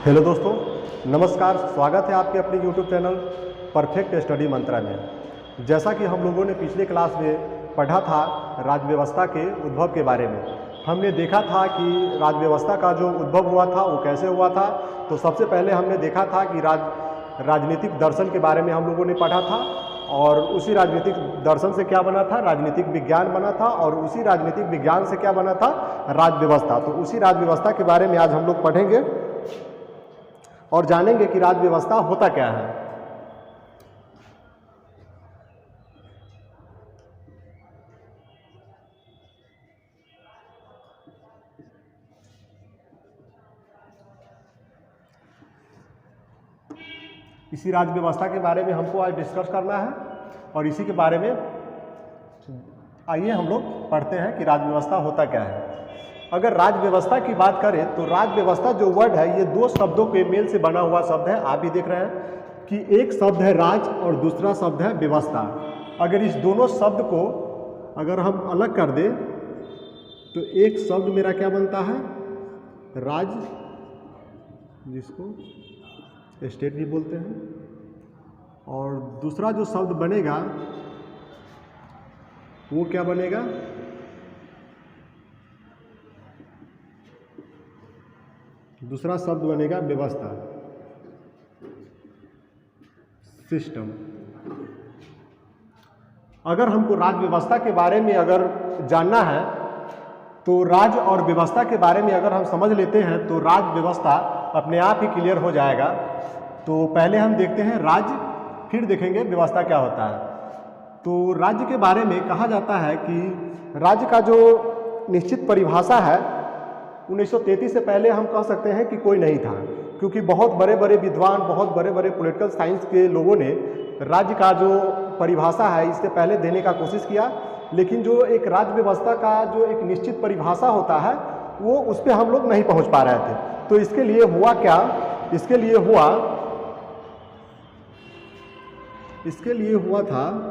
Hello दोस्तों, नमस्कार। स्वागत है आपके अपने यूट्यूब चैनल परफेक्ट स्टडी मंत्रा में। जैसा कि हम लोगों ने पिछले क्लास में पढ़ा था राज्य व्यवस्था के उद्भव के बारे में, हमने देखा था कि राज्य व्यवस्था का जो उद्भव हुआ था वो कैसे हुआ था। तो सबसे पहले हमने देखा था कि राजनीतिक दर्शन के बारे में हम लोगों ने पढ़ा था, और उसी राजनीतिक दर्शन से क्या बना था, राजनीतिक विज्ञान बना था, और उसी राजनीतिक विज्ञान से क्या बना था, राज्य व्यवस्था। तो उसी राज्य व्यवस्था के बारे में आज हम लोग पढ़ेंगे और जानेंगे कि राज्य व्यवस्था होता क्या है। इसी राज्य व्यवस्था के बारे में हमको आज डिस्कस करना है, और इसी के बारे में आइए हम लोग पढ़ते हैं कि राज्य व्यवस्था होता क्या है। अगर राज्य व्यवस्था की बात करें तो राज्य व्यवस्था जो वर्ड है ये दो शब्दों के मेल से बना हुआ शब्द है। आप भी देख रहे हैं कि एक शब्द है राज और दूसरा शब्द है व्यवस्था। अगर इस दोनों शब्द को अगर हम अलग कर दें तो एक शब्द मेरा क्या बनता है, राज, जिसको स्टेट भी बोलते हैं, और दूसरा जो शब्द बनेगा वो क्या बनेगा, दूसरा शब्द बनेगा व्यवस्था, सिस्टम। अगर हमको राज्य व्यवस्था के बारे में अगर जानना है तो राज्य और व्यवस्था के बारे में अगर हम समझ लेते हैं तो राज्य व्यवस्था अपने आप ही क्लियर हो जाएगा। तो पहले हम देखते हैं राज्य, फिर देखेंगे व्यवस्था क्या होता है। तो राज्य के बारे में कहा जाता है कि राज्य का जो निश्चित परिभाषा है 1933 से पहले हम कह सकते हैं कि कोई नहीं था, क्योंकि बहुत बड़े बड़े विद्वान, बहुत बड़े बड़े पॉलिटिकल साइंस के लोगों ने राज्य का जो परिभाषा है इससे पहले देने का कोशिश किया, लेकिन जो एक राज्य व्यवस्था का जो एक निश्चित परिभाषा होता है वो उस पर हम लोग नहीं पहुंच पा रहे थे। तो इसके लिए हुआ क्या, इसके लिए हुआ था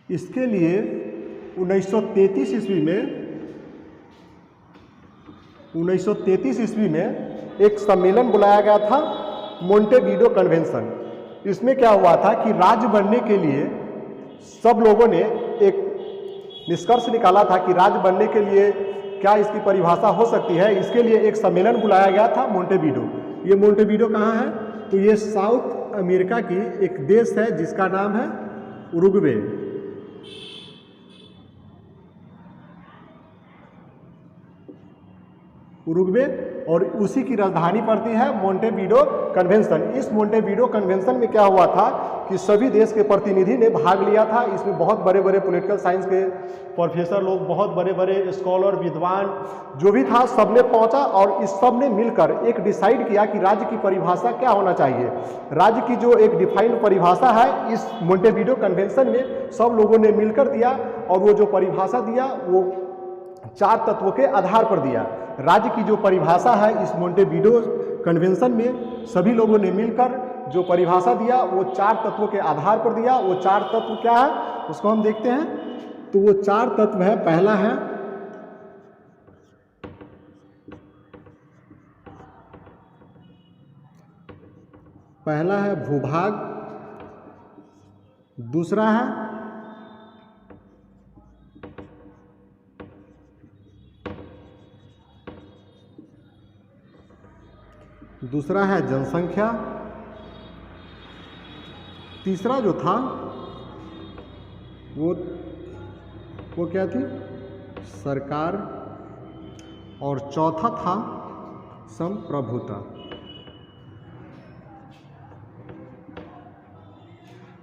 इसके लिए 1933 ईस्वी में एक सम्मेलन बुलाया गया था, मोंटेवीडियो कन्वेंशन। इसमें क्या हुआ था कि राज्य बनने के लिए सब लोगों ने एक निष्कर्ष निकाला था कि राज्य बनने के लिए क्या इसकी परिभाषा हो सकती है। इसके लिए एक सम्मेलन बुलाया गया था मोंटेवीडियो। ये मोंटेवीडियो कहाँ है, तो ये साउथ अमेरिका की एक देश है जिसका नाम है उरुग्वे। और उसी की राजधानी पड़ती है मोंटेवीडियो कन्वेंशन। इस मोंटेवीडियो कन्वेंशन में क्या हुआ था कि सभी देश के प्रतिनिधि ने भाग लिया था। इसमें बहुत बड़े बड़े पॉलिटिकल साइंस के प्रोफेसर लोग, बहुत बड़े बड़े स्कॉलर, विद्वान जो भी था सबने पहुंचा, और इस सब ने मिलकर एक डिसाइड किया कि राज्य की परिभाषा क्या होना चाहिए। राज्य की जो एक डिफाइंड परिभाषा है इस मोंटेवीडियो कन्वेंशन में सब लोगों ने मिलकर दिया, और वो जो परिभाषा दिया वो 4 तत्वों के आधार पर दिया। राज्य की जो परिभाषा है इस मोंटेवीडियो कन्वेंशन में सभी लोगों ने मिलकर जो परिभाषा दिया वो 4 तत्वों के आधार पर दिया। वो 4 तत्व क्या है उसको हम देखते हैं। तो वो 4 तत्व है, पहला है भूभाग, दूसरा है जनसंख्या, तीसरा जो था वो क्या थी, सरकार, और चौथा था संप्रभुता।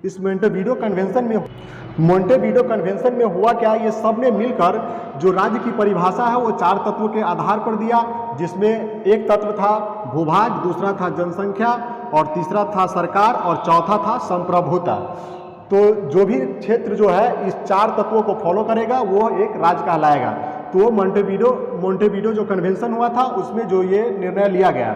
इस मोंटेवीडियो कन्वेंशन में हुआ क्या, ये सब ने मिलकर जो राज्य की परिभाषा है वो 4 तत्वों के आधार पर दिया, जिसमें एक तत्व था भूभाग, दूसरा था जनसंख्या, और तीसरा था सरकार, और चौथा था संप्रभुता। तो जो भी क्षेत्र जो है इस 4 तत्वों को फॉलो करेगा वो एक राज्य कहलाएगा। तो मोंटेवीडो जो कन्वेंशन हुआ था उसमें जो ये निर्णय लिया गया।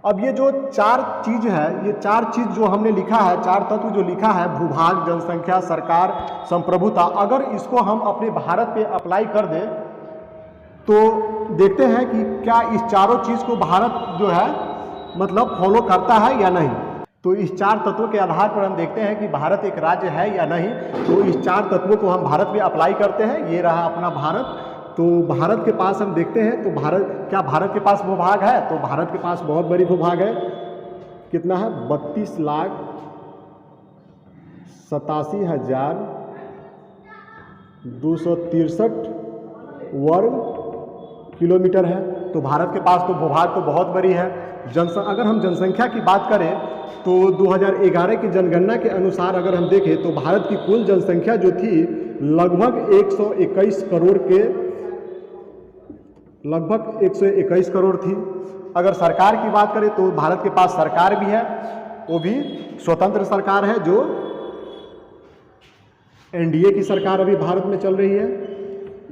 अब ये जो चार चीज है, ये चार चीज जो हमने लिखा है, चार तत्व जो लिखा है, भूभाग, जनसंख्या, सरकार, संप्रभुता, अगर इसको हम अपने भारत पे अप्लाई कर दें तो देखते हैं कि क्या इस चारों चीज को भारत जो है मतलब फॉलो करता है या नहीं। तो इस चार तत्वों के आधार पर हम देखते हैं कि भारत एक राज्य है या नहीं। तो इस चार तत्वों को हम भारत में अप्लाई करते हैं। ये रहा अपना भारत। तो भारत के पास हम देखते हैं तो भारत के पास भूभाग है? तो भारत के पास बहुत बड़ी भूभाग है। कितना है? 32,87,263 वर्ग किलोमीटर है। तो भारत के पास तो भूभाग तो बहुत बड़ी है। अगर हम जनसंख्या की बात करें तो 2011 की जनगणना के अनुसार अगर हम देखें तो भारत की कुल जनसंख्या जो थी लगभग 121 करोड़ थी। अगर सरकार की बात करें तो भारत के पास सरकार भी है, वो भी स्वतंत्र सरकार है, जो एनडीए की सरकार अभी भारत में चल रही है,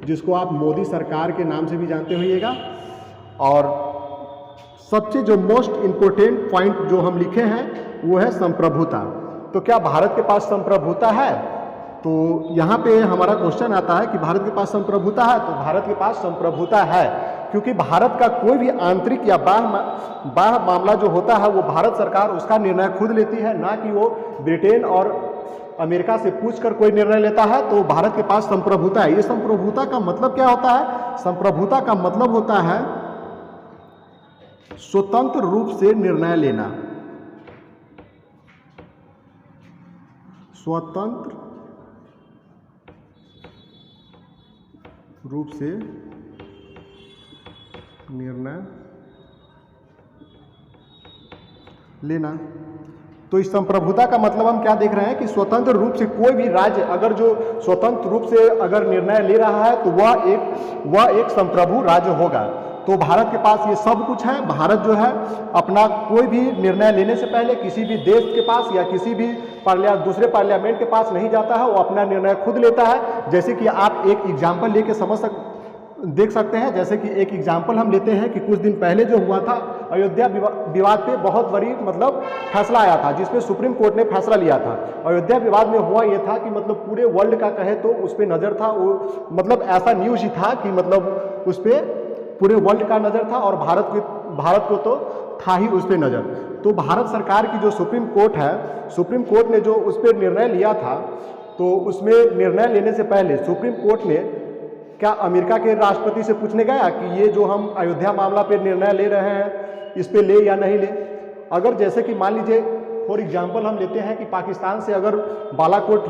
जिसको आप मोदी सरकार के नाम से भी जानते होइएगा। और सबसे जो मोस्ट इम्पोर्टेंट पॉइंट जो हम लिखे हैं वो है संप्रभुता। तो क्या भारत के पास संप्रभुता है? तो यहाँ पे हमारा क्वेश्चन आता है कि भारत के पास संप्रभुता है। तो भारत के पास संप्रभुता है क्योंकि भारत का कोई भी आंतरिक या बाह्य मामला जो होता है वो भारत सरकार उसका निर्णय खुद लेती है, ना कि वो ब्रिटेन और अमेरिका से पूछकर कोई निर्णय लेता है। तो भारत के पास संप्रभुता है। ये संप्रभुता का मतलब क्या होता है? संप्रभुता का मतलब होता है स्वतंत्र रूप से निर्णय लेना। स्वतंत्र रूप से निर्णय लेना। तो इस संप्रभुता का मतलब हम क्या देख रहे हैं कि स्वतंत्र रूप से कोई भी राज्य अगर जो स्वतंत्र रूप से अगर निर्णय ले रहा है तो वह एक संप्रभु राज्य होगा। तो भारत के पास ये सब कुछ है। भारत जो है अपना कोई भी निर्णय लेने से पहले किसी भी देश के पास या किसी भी दूसरे पार्लियामेंट के पास नहीं जाता है, वो अपना निर्णय खुद लेता है। जैसे कि आप एक एग्जाम्पल लेके देख सकते हैं। जैसे कि एक एग्जाम्पल हम लेते हैं कि कुछ दिन पहले जो हुआ था अयोध्या विवाद पे बहुत बड़ी मतलब फैसला आया था, जिसमें सुप्रीम कोर्ट ने फैसला लिया था। अयोध्या विवाद में हुआ ये था कि मतलब पूरे वर्ल्ड का कहे तो उस पर नज़र था। वो मतलब ऐसा न्यूज़ ही था कि मतलब उस पर पूरे वर्ल्ड का नज़र था और भारत को तो था ही उस पर नज़र। तो भारत सरकार की जो सुप्रीम कोर्ट है, सुप्रीम कोर्ट ने जो उस पर निर्णय लिया था, तो उसमें निर्णय लेने से पहले सुप्रीम कोर्ट ने क्या अमेरिका के राष्ट्रपति से पूछने गया कि ये जो हम अयोध्या मामला पे निर्णय ले रहे हैं इस पे ले या नहीं ले? अगर जैसे कि मान लीजिए फॉर एग्जांपल हम लेते हैं कि पाकिस्तान से अगर बालाकोट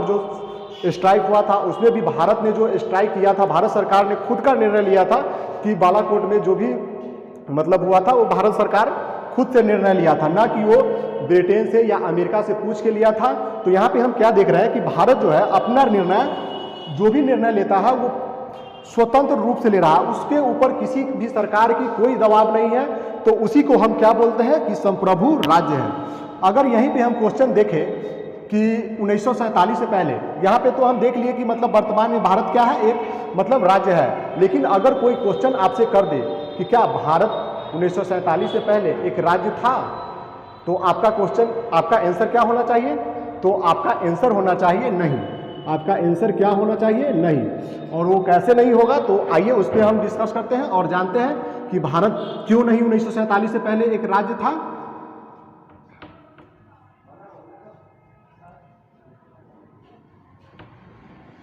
जो स्ट्राइक हुआ था उसमें भी भारत ने जो स्ट्राइक किया था, भारत सरकार ने खुद का निर्णय लिया था कि बालाकोट में जो भी मतलब हुआ था वो भारत सरकार खुद से निर्णय लिया था, ना कि वो ब्रिटेन से या अमेरिका से पूछ के लिया था। तो यहाँ पे हम क्या देख रहे हैं कि भारत जो है अपना निर्णय जो भी निर्णय लेता है वो स्वतंत्र रूप से ले रहा है, उसके ऊपर किसी भी सरकार की कोई दबाव नहीं है। तो उसी को हम क्या बोलते हैं कि संप्रभु राज्य है। अगर यहीं पे हम क्वेश्चन देखें कि 1947 से पहले, यहाँ पे तो हम देख लिए कि मतलब वर्तमान में भारत क्या है, एक मतलब राज्य है। लेकिन अगर कोई क्वेश्चन आपसे कर दे कि क्या भारत 1947 से पहले एक राज्य था, तो आपका आंसर क्या होना चाहिए? तो आपका आंसर होना चाहिए नहीं। आपका आंसर क्या होना चाहिए? नहीं। और वो कैसे नहीं होगा, तो आइए उस पर हम डिस्कस करते हैं और जानते हैं कि भारत क्यों नहीं 1947 से पहले एक राज्य था।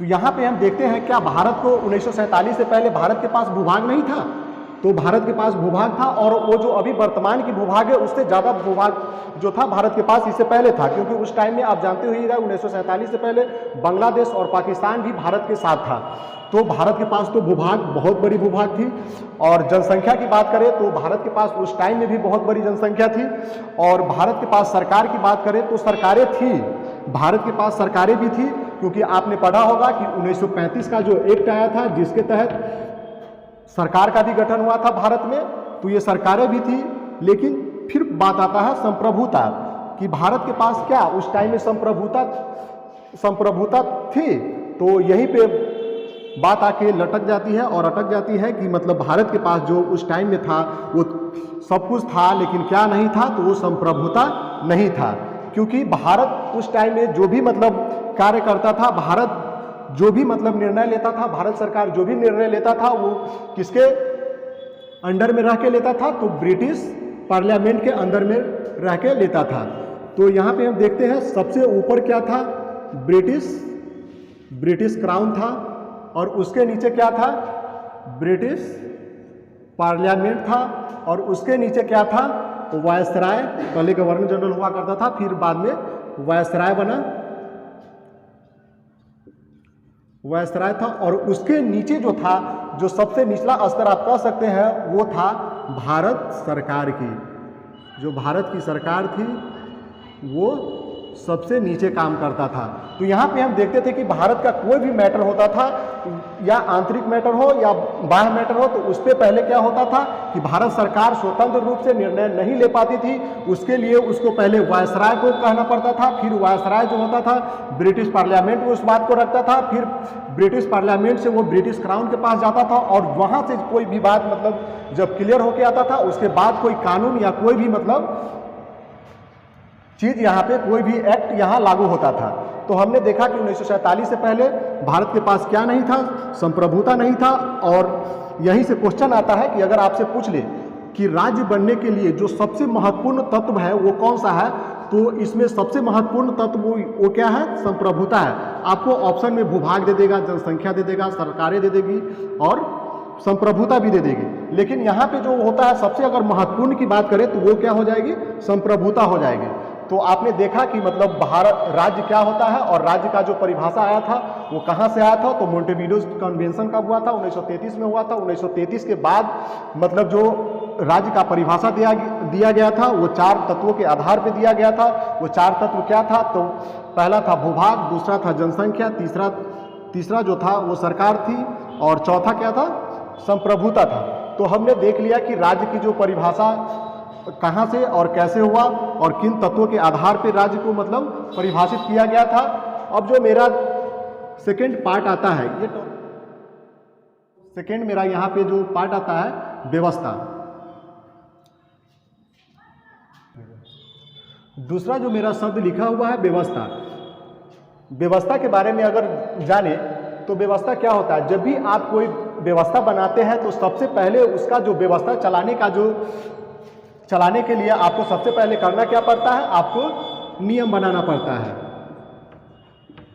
तो यहाँ पे हम देखते हैं क्या भारत को 1947 से पहले भारत के पास भूभाग नहीं था? तो भारत के पास भूभाग था, और वो जो अभी वर्तमान की भूभाग है उससे ज़्यादा भूभाग जो था भारत के पास इससे पहले था, क्योंकि उस टाइम में आप जानते होइएगा 1947 से पहले बांग्लादेश और पाकिस्तान भी भारत के साथ था। तो भारत के पास तो भूभाग बहुत बड़ी भूभाग थी। और जनसंख्या की बात करें तो भारत के पास उस टाइम में भी बहुत बड़ी जनसंख्या थी। और भारत के पास सरकार की बात करें तो सरकारें थी, भारत के पास सरकारें भी थी, क्योंकि आपने पढ़ा होगा कि 1935 का जो एक्ट आया था जिसके तहत सरकार का भी गठन हुआ था भारत में, तो ये सरकारें भी थी। लेकिन फिर बात आता है संप्रभुता कि भारत के पास क्या उस टाइम में संप्रभुता थी। तो यहीं पे बात आके लटक जाती है और अटक जाती है कि मतलब भारत के पास जो उस टाइम में था वो सब कुछ था, लेकिन क्या नहीं था, तो वो संप्रभुता नहीं था। क्योंकि भारत उस टाइम में जो भी मतलब कार्य करता था, भारत जो भी मतलब निर्णय लेता था, भारत सरकार जो भी निर्णय लेता था वो किसके अंडर में रह के लेता था, तो ब्रिटिश पार्लियामेंट के अंदर में रह के लेता था। तो यहाँ पे हम देखते हैं सबसे ऊपर क्या था, ब्रिटिश क्राउन था, और उसके नीचे क्या था, ब्रिटिश पार्लियामेंट था, और उसके नीचे क्या था, तो वायसराय। पहले गवर्नर जनरल हुआ करता था, फिर बाद में वायसराय बना, वायसराय था। और उसके नीचे जो था, जो सबसे निचला स्तर आप कह सकते हैं, वो था भारत सरकार की। जो भारत की सरकार थी वो सबसे नीचे काम करता था। तो यहाँ पे हम देखते थे कि भारत का कोई भी मैटर होता था, या आंतरिक मैटर हो या बाह्य मैटर हो, तो उस पर पहले क्या होता था कि भारत सरकार स्वतंत्र रूप से निर्णय नहीं ले पाती थी। उसके लिए उसको पहले वायसराय को कहना पड़ता था, फिर वायसराय जो होता था ब्रिटिश पार्लियामेंट में उस बात को रखता था, फिर ब्रिटिश पार्लियामेंट से वो ब्रिटिश क्राउन के पास जाता था, और वहाँ से कोई भी बात मतलब जब क्लियर होके आता था, उसके बाद कोई कानून या कोई भी मतलब चीज़ यहाँ पे कोई भी एक्ट यहाँ लागू होता था। तो हमने देखा कि 1947 से पहले भारत के पास क्या नहीं था, संप्रभुता नहीं था। और यहीं से क्वेश्चन आता है कि अगर आपसे पूछ ले कि राज्य बनने के लिए जो सबसे महत्वपूर्ण तत्व है वो कौन सा है, तो इसमें सबसे महत्वपूर्ण तत्व वो क्या है, संप्रभुता है। आपको ऑप्शन में भूभाग दे देगा, जनसंख्या दे देगा, सरकारें दे देगी और संप्रभुता भी दे देगी। लेकिन यहाँ पे जो होता है सबसे अगर महत्वपूर्ण की बात करें तो वो क्या हो जाएगी, संप्रभुता हो जाएगी। तो आपने देखा कि मतलब भारत राज्य क्या होता है, और राज्य का जो परिभाषा आया था वो कहाँ से आया था, तो मोंटेविडीयो कन्वेंशन कब हुआ था, 1933 में हुआ था। 1933 के बाद मतलब जो राज्य का परिभाषा दिया गया था वो 4 तत्वों के आधार पर दिया गया था। वो 4 तत्व क्या था, तो पहला था भूभाग, दूसरा था जनसंख्या, तीसरा जो था वो सरकार थी, और चौथा क्या था, संप्रभुता था। तो हमने देख लिया कि राज्य की जो परिभाषा कहाँ से और कैसे हुआ और किन तत्वों के आधार पर राज्य को मतलब परिभाषित किया गया था। अब जो मेरा सेकंड पार्ट आता है, ये तो सेकंड मेरा यहाँ पे जो पार्ट आता है, व्यवस्था। दूसरा जो मेरा शब्द लिखा हुआ है व्यवस्था। व्यवस्था के बारे में अगर जाने तो व्यवस्था क्या होता है, जब भी आप कोई व्यवस्था बनाते हैं तो सबसे पहले उसका जो व्यवस्था चलाने के लिए आपको सबसे पहले करना क्या पड़ता है, आपको नियम बनाना पड़ता है।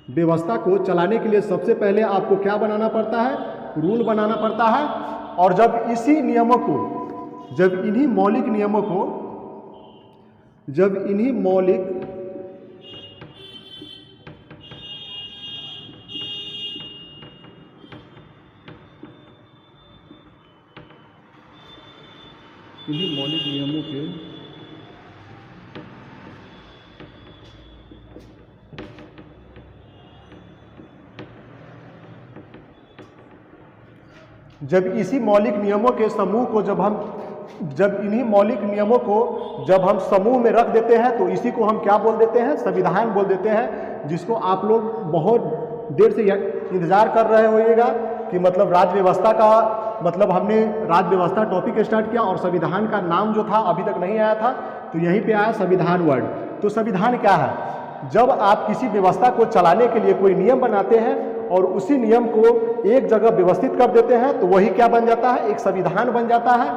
व्यवस्था को चलाने के लिए सबसे पहले आपको क्या बनाना पड़ता है, रूल बनाना पड़ता है। और जब इन्हीं मौलिक नियमों को जब इसी मौलिक नियमों के समूह को जब इन्हीं मौलिक नियमों को जब हम समूह में रख देते हैं तो इसी को हम क्या बोल देते हैं, संविधान बोल देते हैं। जिसको आप लोग बहुत देर से इंतजार कर रहे होइएगा कि मतलब राज्य व्यवस्था का मतलब हमने राज्य व्यवस्था टॉपिक स्टार्ट किया और संविधान का नाम जो था अभी तक नहीं आया था, तो यहीं पे आया संविधान वर्ड। तो संविधान क्या है, जब आप किसी व्यवस्था को चलाने के लिए कोई नियम बनाते हैं और उसी नियम को एक जगह व्यवस्थित कर देते हैं तो वही क्या बन जाता है, एक संविधान बन जाता है।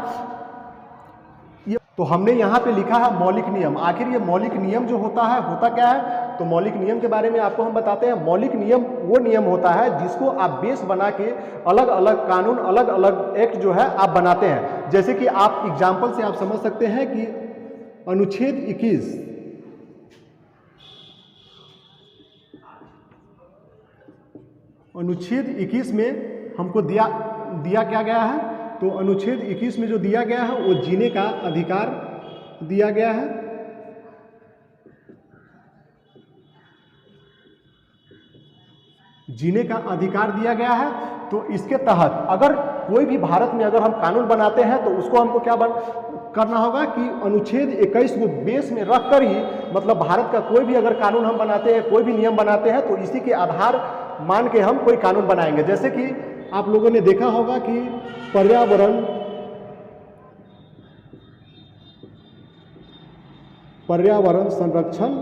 तो हमने यहाँ पे लिखा है मौलिक नियम। आखिर ये मौलिक नियम जो होता क्या है, तो मौलिक नियम के बारे में आपको हम बताते हैं। मौलिक नियम वो नियम होता है जिसको आप बेस बना के अलग अलग कानून, अलग अलग एक्ट जो है आप बनाते हैं। जैसे कि आप एग्जाम्पल से आप समझ सकते हैं कि अनुच्छेद 21 में हमको दिया क्या गया है, तो अनुच्छेद 21 में जो दिया गया है वो जीने का अधिकार दिया गया है। जीने का अधिकार दिया गया है। तो इसके तहत अगर कोई भी भारत में अगर हम कानून बनाते हैं तो उसको हमको क्या करना होगा कि अनुच्छेद 21 को बेस में रखकर ही मतलब भारत का कोई भी अगर कानून हम बनाते हैं, कोई भी नियम बनाते हैं तो इसी के आधार मान के हम कोई कानून बनाएंगे। जैसे कि आप लोगों ने देखा होगा कि पर्यावरण संरक्षण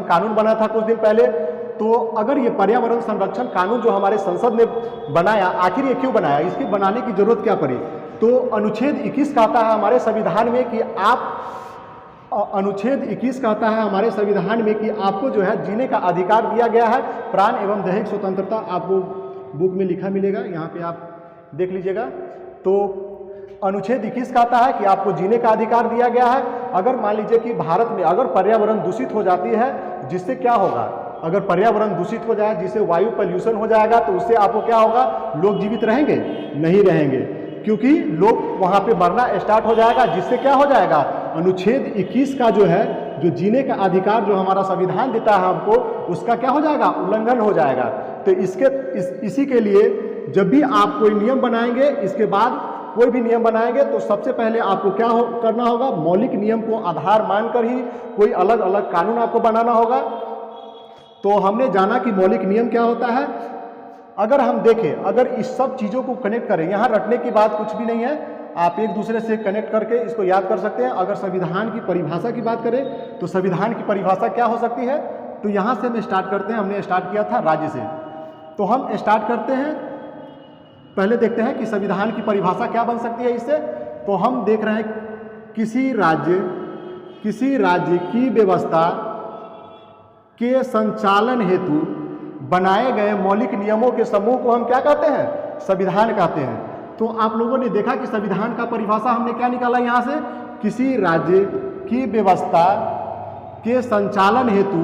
कानून बना था कुछ दिन पहले। तो अगर ये पर्यावरण संरक्षण कानून जो हमारे संसद ने बनाया, आखिर ये क्यों बनाया, इसकी बनाने की जरूरत क्या पड़ी? तो अनुच्छेद 21 कहता है हमारे संविधान में कि अनुच्छेद 21 कहता है हमारे संविधान में कि आपको जो है जीने का अधिकार दिया गया है, प्राण एवं दैहिक स्वतंत्रता। आपको बुक में लिखा मिलेगा, यहाँ पे आप देख लीजिएगा। तो अनुच्छेद 21 कहता है कि आपको जीने का अधिकार दिया गया है। अगर मान लीजिए कि भारत में अगर पर्यावरण दूषित हो जाती है, जिससे क्या होगा, अगर पर्यावरण दूषित हो जाए, जिससे वायु पॉल्यूशन हो जाएगा, तो उससे आपको क्या होगा, लोग जीवित रहेंगे? नहीं रहेंगे, क्योंकि लोग वहाँ पे मरना स्टार्ट हो जाएगा, जिससे क्या हो जाएगा, अनुच्छेद 21 का जो है, जो जीने का अधिकार जो हमारा संविधान देता है हमको, उसका क्या हो जाएगा, उल्लंघन हो जाएगा। तो इसी के लिए जब भी आप कोई नियम बनाएंगे, इसके बाद कोई भी नियम बनाएंगे, तो सबसे पहले आपको क्या करना होगा, मौलिक नियम को आधार मानकर ही कोई अलग अलग कानून आपको बनाना होगा। तो हमने जाना कि मौलिक नियम क्या होता है। अगर हम देखें, अगर इस सब चीज़ों को कनेक्ट करें, यहाँ रटने की बात कुछ भी नहीं है, आप एक दूसरे से कनेक्ट करके इसको याद कर सकते हैं। अगर संविधान की परिभाषा की बात करें, तो संविधान की परिभाषा क्या हो सकती है, तो यहाँ से हम स्टार्ट करते हैं। हमने स्टार्ट किया था राज्य से, तो हम स्टार्ट करते हैं, पहले देखते हैं कि संविधान की परिभाषा क्या बन सकती है इससे। तो हम देख रहे हैं, किसी राज्य की व्यवस्था के संचालन हेतु बनाए गए मौलिक नियमों के समूह को हम क्या कहते हैं, संविधान कहते हैं। तो आप लोगों ने देखा कि संविधान का परिभाषा हमने क्या निकाला यहाँ से, किसी राज्य की व्यवस्था के संचालन हेतु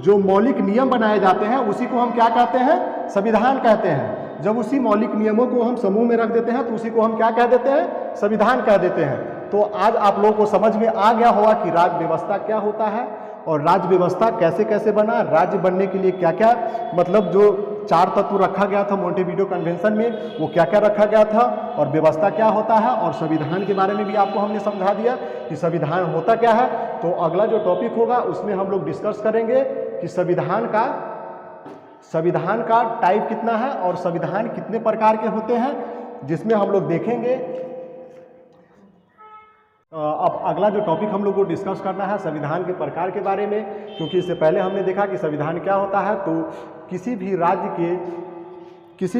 जो मौलिक नियम बनाए जाते हैं, उसी को हम क्या कहते हैं, संविधान कहते हैं। जब उसी मौलिक नियमों को हम समूह में रख देते हैं, तो उसी को हम क्या कह देते हैं, संविधान कह देते हैं। तो आज आप लोगों को समझ में आ गया होगा कि राज्य व्यवस्था क्या होता है, और राज्य व्यवस्था कैसे कैसे बना, राज्य बनने के लिए क्या क्या, मतलब जो 4 तत्व रखा गया था मोंटेविडियो कन्वेंशन में, वो क्या क्या रखा गया था, और व्यवस्था क्या होता है, और संविधान के बारे में भी आपको हमने समझा दिया कि संविधान होता क्या है। तो अगला जो टॉपिक होगा उसमें हम लोग डिस्कस करेंगे कि संविधान का टाइप कितना है और संविधान कितने प्रकार के होते हैं, जिसमें हम लोग देखेंगे। अब अगला जो टॉपिक हम लोग को डिस्कस करना है संविधान के प्रकार के बारे में, क्योंकि इससे पहले हमने देखा कि संविधान क्या होता है। तो किसी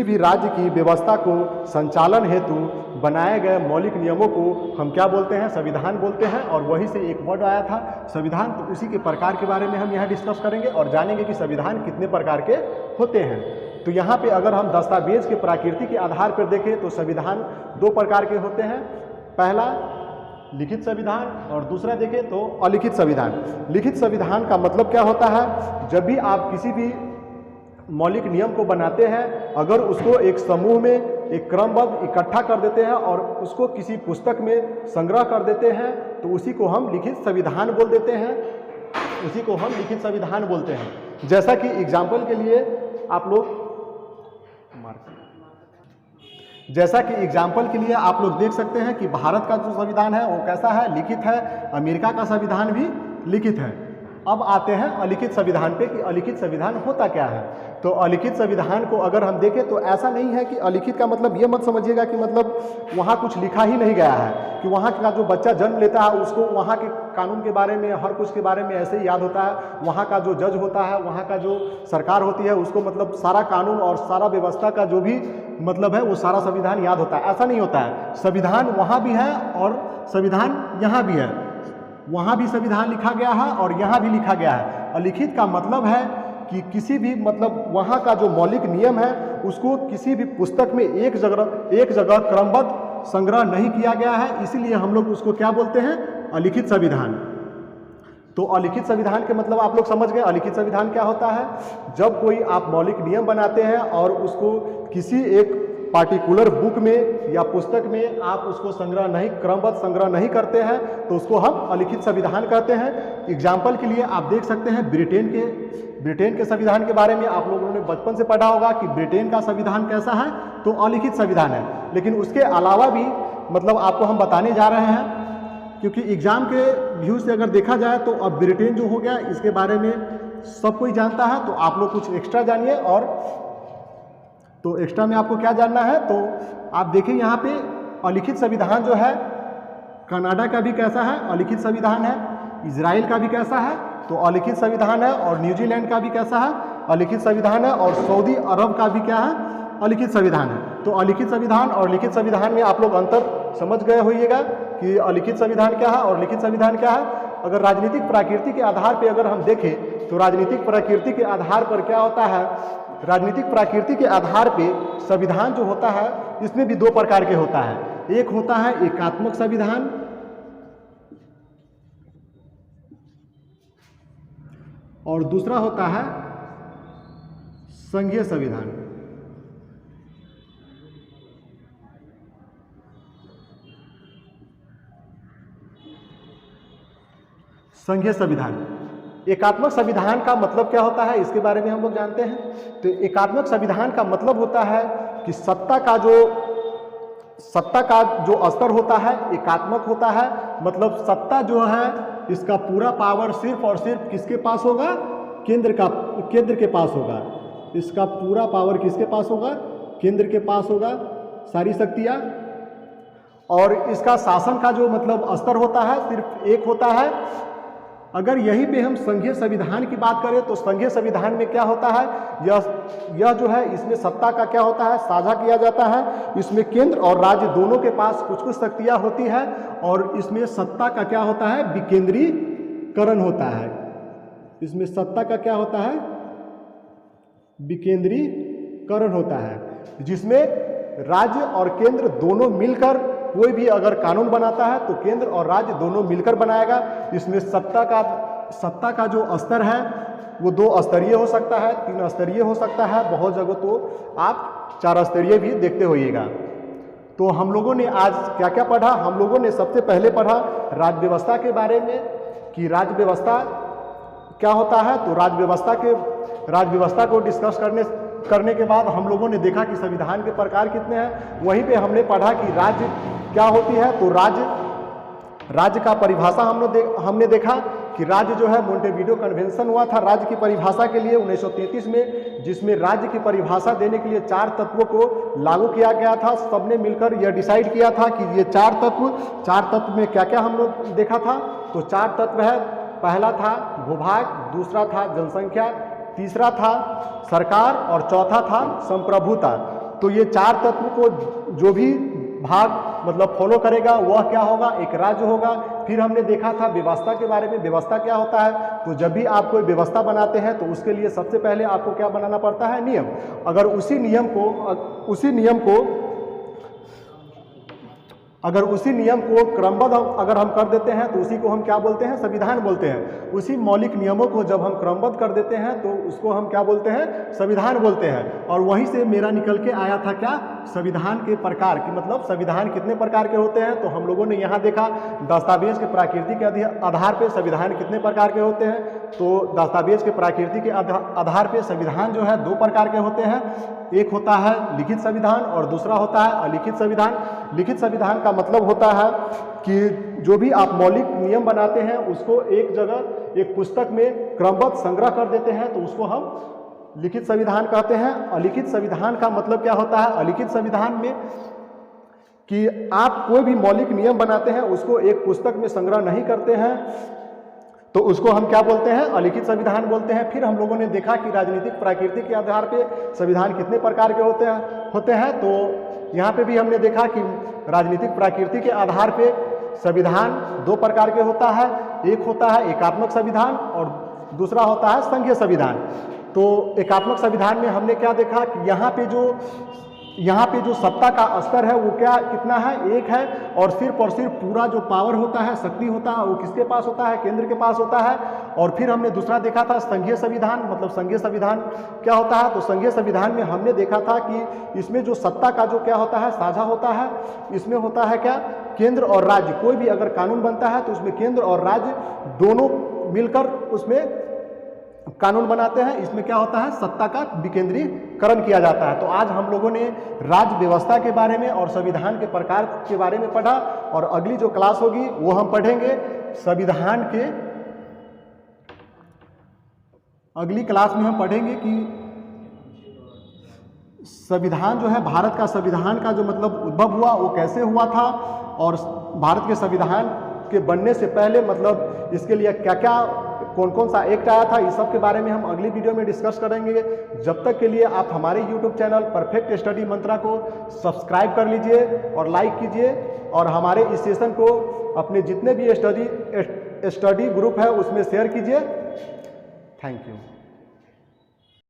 भी राज्य की व्यवस्था को संचालन हेतु बनाए गए मौलिक नियमों को हम क्या बोलते हैं, संविधान बोलते हैं। और वहीं से एक वर्ड आया था संविधान, तो उसी के प्रकार के बारे में हम यहाँ डिस्कस करेंगे और जानेंगे कि संविधान कितने प्रकार के होते हैं। तो यहाँ पे अगर हम दस्तावेज के प्रकृति के आधार पर देखें, तो संविधान 2 प्रकार के होते हैं। पहला लिखित संविधान, और दूसरा देखें तो अलिखित संविधान। लिखित संविधान का मतलब क्या होता है, जब भी आप किसी भी मौलिक नियम को बनाते हैं, अगर उसको एक समूह में एक क्रमबद्ध इकट्ठा कर देते हैं और उसको किसी पुस्तक में संग्रह कर देते हैं, तो उसी को हम लिखित संविधान बोल देते हैं, उसी को हम लिखित संविधान बोलते हैं। जैसा कि एग्जाम्पल के लिए आप लोग देख सकते हैं कि भारत का जो संविधान है वो कैसा है, लिखित है। अमेरिका का संविधान भी लिखित है। अब आते हैं अलिखित संविधान पे कि अलिखित संविधान होता क्या है। तो अलिखित संविधान को अगर हम देखें तो ऐसा नहीं है कि अलिखित का मतलब ये मत समझिएगा कि मतलब वहाँ कुछ लिखा ही नहीं गया है, कि वहाँ का जो बच्चा जन्म लेता है उसको वहाँ के कानून के बारे में, हर कुछ के बारे में ऐसे ही याद होता है। वहाँ का जो जज होता है, वहाँ का जो सरकार होती है, उसको मतलब सारा कानून और सारा व्यवस्था का जो भी मतलब है वो सारा संविधान याद होता है। ऐसा नहीं होता है। संविधान वहाँ भी है और संविधान यहाँ भी है। वहाँ भी संविधान लिखा गया है और यहाँ भी लिखा गया है। अलिखित का मतलब है कि किसी भी मतलब वहाँ का जो मौलिक नियम है उसको किसी भी पुस्तक में एक जगह क्रमबद्ध संग्रह नहीं किया गया है, इसीलिए हम लोग उसको क्या बोलते हैं, अलिखित संविधान। तो अलिखित संविधान के मतलब आप लोग समझ गए। अलिखित संविधान क्या होता है, जब कोई आप मौलिक नियम बनाते हैं और उसको किसी एक पार्टिकुलर बुक में या पुस्तक में आप उसको क्रमबद्ध संग्रह नहीं करते हैं, तो उसको हम अलिखित संविधान कहते हैं। एग्जाम्पल के लिए आप देख सकते हैं ब्रिटेन के संविधान के बारे में आप लोगों ने बचपन से पढ़ा होगा कि ब्रिटेन का संविधान कैसा है, तो अलिखित संविधान है। लेकिन उसके अलावा भी मतलब आपको हम बताने जा रहे हैं क्योंकि एग्जाम के व्यू से अगर देखा जाए तो अब ब्रिटेन जो हो गया इसके बारे में सब कोई जानता है, तो आप लोग कुछ एक्स्ट्रा जानिए। और तो एक्स्ट्रा में आपको क्या जानना है, तो आप देखिए यहाँ पे अलिखित संविधान जो है कनाडा का भी कैसा है, अलिखित संविधान है। इजराइल का भी कैसा है, तो अलिखित संविधान है। और न्यूजीलैंड का भी कैसा है, अलिखित संविधान है। और सऊदी अरब का भी क्या है, अलिखित संविधान है। तो अलिखित संविधान और लिखित संविधान में आप लोग अंतर समझ गए होइएगा कि अलिखित संविधान क्या है और लिखित संविधान क्या है। अगर राजनीतिक प्रकृति के आधार पर अगर हम देखें तो राजनीतिक प्रकृति के आधार पर क्या होता है, राजनीतिक प्रकृति के आधार पे संविधान जो होता है इसमें भी दो प्रकार के होता है। एक होता है एकात्मक संविधान और दूसरा होता है संघीय संविधान। संघीय संविधान, एकात्मक संविधान का मतलब क्या होता है इसके बारे में हम लोग जानते हैं। तो एकात्मक संविधान का मतलब होता है कि सत्ता का जो स्तर होता है एकात्मक होता है। मतलब सत्ता जो है इसका पूरा पावर सिर्फ और सिर्फ किसके पास होगा, केंद्र के पास होगा। इसका पूरा पावर किसके पास होगा, केंद्र के पास होगा, सारी शक्तियाँ। और इसका शासन का जो मतलब स्तर होता है सिर्फ एक होता है। अगर यहीं पे हम संघीय संविधान की बात करें तो संघीय संविधान में क्या होता है, यह जो है इसमें सत्ता का क्या होता है, साझा किया जाता है। इसमें केंद्र और राज्य दोनों के पास कुछ कुछ शक्तियाँ होती है और इसमें सत्ता का क्या होता है, विकेंद्रीकरण होता है। इसमें सत्ता का क्या होता है, विकेंद्रीकरण होता है, जिसमें राज्य और केंद्र दोनों मिलकर कोई भी अगर कानून बनाता है तो केंद्र और राज्य दोनों मिलकर बनाएगा। इसमें सत्ता का जो स्तर है वो 2 स्तरीय हो सकता है, 3 स्तरीय हो सकता है, बहुत जगह तो आप 4 स्तरीय भी देखते होइएगा। तो हम लोगों ने आज क्या क्या पढ़ा, हम लोगों ने सबसे पहले पढ़ा राज्य व्यवस्था के बारे में कि राज्य व्यवस्था क्या होता है। तो राज्य व्यवस्था को डिस्कस करने के बाद हम लोगों ने देखा कि संविधान के प्रकार कितने हैं। वहीं पे हमने पढ़ा कि राज्य क्या होती है। तो राज्य का परिभाषा हमने देखा कि राज्य जो है मोंटेविडियो कन्वेंशन हुआ था राज्य की परिभाषा के लिए 1933 में, जिसमें राज्य की परिभाषा देने के लिए 4 तत्वों को लागू किया गया था। सबने मिलकर यह डिसाइड किया था कि ये 4 तत्व में क्या क्या हम लोग देखा था। तो 4 तत्व है, पहला था भूभाग, दूसरा था जनसंख्या, तीसरा था सरकार और चौथा था संप्रभुता। तो ये 4 तत्व को जो भी भाग मतलब फॉलो करेगा वह क्या होगा, एक राज्य होगा। फिर हमने देखा था व्यवस्था के बारे में, व्यवस्था क्या होता है। तो जब भी आप कोई व्यवस्था बनाते हैं तो उसके लिए सबसे पहले आपको क्या बनाना पड़ता है, नियम। अगर उसी नियम को क्रमबद्ध अगर हम कर देते हैं तो उसी को हम क्या बोलते हैं, संविधान बोलते हैं। उसी मौलिक नियमों को जब हम क्रमबद्ध कर देते हैं तो उसको हम क्या बोलते हैं, संविधान बोलते हैं। और वहीं से मेरा निकल के आया था क्या, संविधान के प्रकार कि मतलब संविधान कितने प्रकार के होते हैं। तो हम लोगों ने यहाँ देखा दस्तावेज के प्रकृति के आधार पर संविधान कितने प्रकार के होते हैं। तो दस्तावेज के प्रकृति के आधार पर संविधान जो है 2 प्रकार के होते हैं। एक होता है लिखित संविधान और दूसरा होता है अलिखित संविधान। लिखित संविधान का मतलब होता है कि जो भी आप मौलिक नियम बनाते हैं उसको एक जगह एक पुस्तक में क्रमबद्ध संग्रह कर देते हैं तो उसको हम लिखित संविधान कहते हैं। अलिखित संविधान का मतलब क्या होता है, अलिखित संविधान में कि आप कोई भी मौलिक नियम बनाते हैं उसको एक पुस्तक में संग्रह नहीं करते हैं तो उसको हम क्या बोलते हैं, अलिखित संविधान बोलते हैं। फिर हम लोगों ने देखा कि राजनीतिक प्रकृति के आधार पे संविधान कितने प्रकार के होते हैं। तो यहाँ पे भी हमने देखा कि राजनीतिक प्रकृति के आधार पे संविधान 2 प्रकार के होता है। एक होता है एकात्मक संविधान और दूसरा होता है संघीय संविधान। तो एकात्मक संविधान में हमने क्या देखा कि यहाँ पे जो सत्ता का स्तर है वो कितना है, 1 है। और सिर्फ पूरा जो पावर होता है, शक्ति होता है, वो किसके पास होता है, केंद्र के पास होता है। और फिर हमने दूसरा देखा था संघीय संविधान। मतलब संघीय संविधान क्या होता है, तो संघीय संविधान में हमने देखा था कि इसमें जो सत्ता का जो क्या होता है, साझा होता है। इसमें होता है क्या, केंद्र और राज्य, कोई भी अगर कानून बनता है तो उसमें केंद्र और राज्य दोनों मिलकर उसमें कानून बनाते हैं, इसमें क्या होता है, सत्ता का विकेंद्रीकरण किया जाता है। तो आज हम लोगों ने राज्य व्यवस्था के बारे में और संविधान के प्रकार के बारे में पढ़ा, और अगली जो क्लास होगी वो हम पढ़ेंगे संविधान के, अगली क्लास में हम पढ़ेंगे कि संविधान जो है, भारत का संविधान का जो मतलब उद्भव हुआ वो कैसे हुआ था, और भारत के संविधान के बनने से पहले मतलब इसके लिए क्या क्या कौन कौन सा एक्ट आया था, इस सब के बारे में हम अगली वीडियो में डिस्कस करेंगे। जब तक के लिए आप हमारे यूट्यूब चैनल परफेक्ट स्टडी मंत्रा को सब्सक्राइब कर लीजिए और लाइक कीजिए, और हमारे इस सेशन को अपने जितने भी स्टडी ग्रुप है उसमें शेयर कीजिए। Thank you.